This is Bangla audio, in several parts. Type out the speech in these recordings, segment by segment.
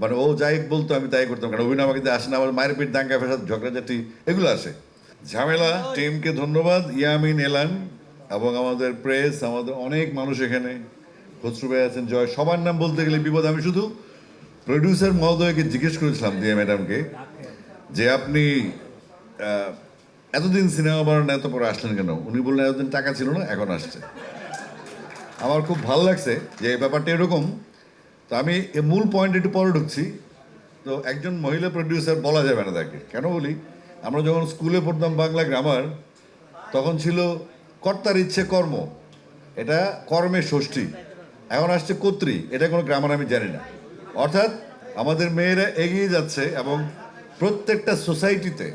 মানে ও যাই বলতো আমি তাই করতাম, কারণ অভিনয় আমাকে দিয়ে আসে না, আমার মায়ের পিঠ দাঙ্গা ফেসাদ ঝগড়াঝাটি এগুলো আসে, ঝামেলা। টিমকে ধন্যবাদ, ইয়ামিন, এলান এবং আমাদের প্রেস, আমাদের অনেক মানুষ এখানে, খসরু ভাই আছেন, জয়, সবার নাম বলতে গেলে বিপদ। আমি শুধু প্রডিউসার মহোদয়কে জিজ্ঞেস করেছিলাম দিয়ে ম্যাডামকে যে আপনি এতদিন সিনেমা বানান এত পরে আসলেন কেন? উনি বললেন এতদিন টাকা ছিল না, এখন আসছে। আমার খুব ভালো লাগছে যে এই ব্যাপারটা এরকম। তো আমি মূল পয়েন্ট একটু পরে ঢুকছি। তো একজন মহিলা প্রডিউসার বলা যাবে না তাকে, কেন বলি, আমরা যখন স্কুলে পড়তাম বাংলা গ্রামার, তখন ছিল কর্তার ইচ্ছে কর্ম, এটা কর্মের ষষ্ঠী। এখন আসছে কর্ত্রী, এটা কোনো গ্রামার আমি জানি না। অর্থাৎ আমাদের মেয়েরা এগিয়ে যাচ্ছে এবং প্রত্যেকটা সোসাইটিতে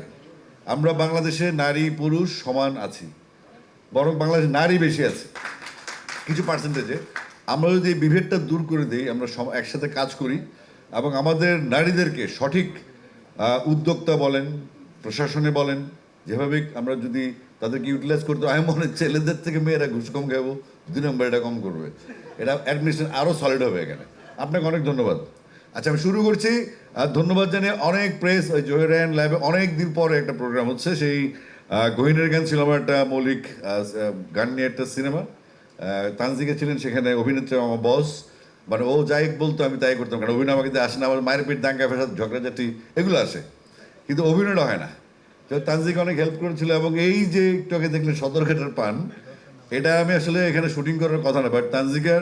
আমরা বাংলাদেশে নারী পুরুষ সমান আছি, বরং বাংলাদেশে নারী বেশি আছে কিছু পার্সেন্টেজে। আমরা যদি এই বিভেদটা দূর করে দিই, আমরা একসাথে কাজ করি এবং আমাদের নারীদেরকে সঠিক উদ্যোক্তা বলেন, প্রশাসনে বলেন, যেভাবে আমরা যদি তাদেরকে ইউটিলাইজ করতে, আমি মনে হয় ছেলেদের থেকে মেয়েরা ঘুষ কম খাবো, 2 নম্বর এটা কম করবে, এটা অ্যাডমিনিস্ট্রেশন আরও সলিড হবে এখানে। আপনাকে অনেক ধন্যবাদ। আচ্ছা, আমি শুরু করছি। ধন্যবাদ জানিয়ে অনেক প্রেস, ওই জহিরান ল্যাবে অনেক দিন পরে একটা প্রোগ্রাম হচ্ছে, সেই গহিনের গান ছিল আমার একটা মৌলিক গান নিয়ে একটা সিনেমা। তানজিকা ছিলেন সেখানে, অভিনেত্রী আমার বস, মানে ও যাই বলতো আমি তাই করতাম, কারণ অভিনয় আমাকে দিয়ে আসে না, আমার মায়ের পিঠ দাঙ্গা ফেসাদ ঝগড়াঝাটি এগুলো আসে, কিন্তু অভিনয়টা হয় না। তো তানজিকা অনেক হেল্প করেছিল এবং এই যে একটু আগে দেখলেন সদরঘাটের পান, এটা আমি আসলে এখানে শুটিং করার কথা না, বাট তানজিকার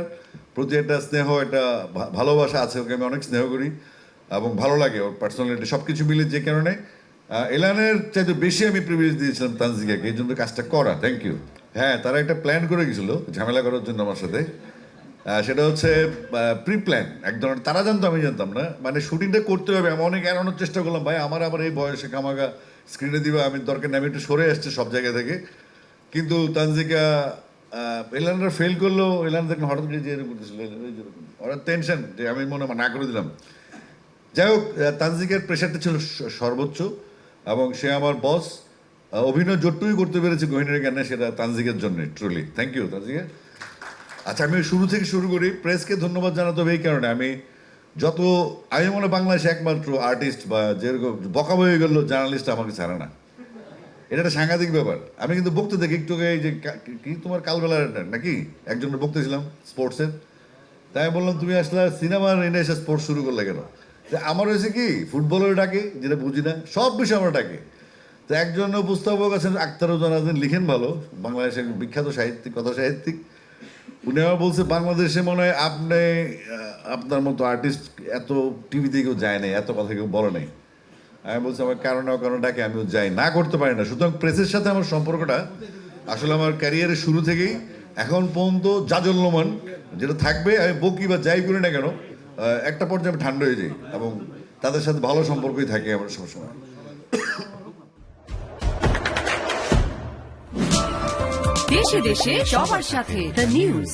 প্রতি একটা স্নেহ, একটা ভালোবাসা আছে, ওকে আমি অনেক স্নেহ করি এবং ভালো লাগে ওর পার্সোনালিটি, সব কিছু মিলে, যে কারণে এলানের চাইতে বেশি আমি প্রিভিলেজ দিয়েছিলাম তানজিকাকে এই জন্য কাজটা করা। Thank you. হ্যাঁ, তারা একটা প্ল্যান করে গেছিলো ঝামেলা করার জন্য আমার সাথে, সেটা হচ্ছে প্রি প্ল্যান এক ধরনের, তারা জানতো আমি জানতাম না, মানে শুটিংটা করতে হবে। আমি অনেক এড়ানোর চেষ্টা করলাম, ভাই আমার আবার এই বয়সে কামাগা স্ক্রিনে দিবে, আমি দরকার নেই, আমি একটু সরে আসছে সব জায়গা থেকে। কিন্তু তানজিকা এলানরা ফেল করলো, এলান দেখলাম হঠাৎ করে যে এরকম করতেছিল, ওরা টেনশন যে আমি মনে না করে দিলাম। যাই হোক, তানজিকার প্রেশারটা ছিল সর্বোচ্চ এবং সে আমার বস। অভিনয় যতটুকুই করতে পেরেছে গহিনের গানে, সেটা তানজিকের জন্য, ট্রুলি থ্যাংক ইউ তানজিকা। আচ্ছা, আমি শুরু থেকে শুরু করি। প্রেসকে ধন্যবাদ জানাতে হবে এই কারণে, আমি মনে হয় বাংলাদেশে একমাত্র আর্টিস্ট বা যেরকম বকা হয়ে গেল জার্নালিস্ট আমাকে ছাড়ে না, এটা একটা সাংঘাতিক ব্যাপার। আমি কিন্তু বকতে দেখি একটু এই যে কি তোমার কালবেলার নাকি একজনের বকতেছিলাম স্পোর্টসের, তাই আমি বললাম তুমি আসলে সিনেমার এনে এসে স্পোর্টস শুরু করলে কেন? আমার হয়েছে কি, ফুটবলের ডাকে, যেটা বুঝি না, সব বিষয় আমরা ডাকে। তো একজন উপস্থাপক আছেন আখতারুজ্জামান আছেন, লিখেন ভালো, বাংলাদেশের বিখ্যাত সাহিত্যিক, কথা সাহিত্যিক। উনি আমার বলছে বাংলাদেশে মনে হয় আপনার মতো আর্টিস্ট এত টিভিতে কেউ যায় নাই, এত কথা কেউ বলে নাই। আমি বলছি আমার কারণ ডাকে, আমিও যাই না, করতে পারি না। সুতরাং প্রেসের সাথে আমার সম্পর্কটা আসলে আমার ক্যারিয়ারের শুরু থেকেই এখন পর্যন্ত জাজল্যমান, যেটা থাকবে। আমি বকি বা যাই করি না কেন, একটা পর্যায়ে আমি ঠান্ডা হয়ে যাই এবং তাদের সাথে ভালো সম্পর্কই থাকে আমার সবসময়। দেশে দেশে সবার সাথে দ্য নিউজ।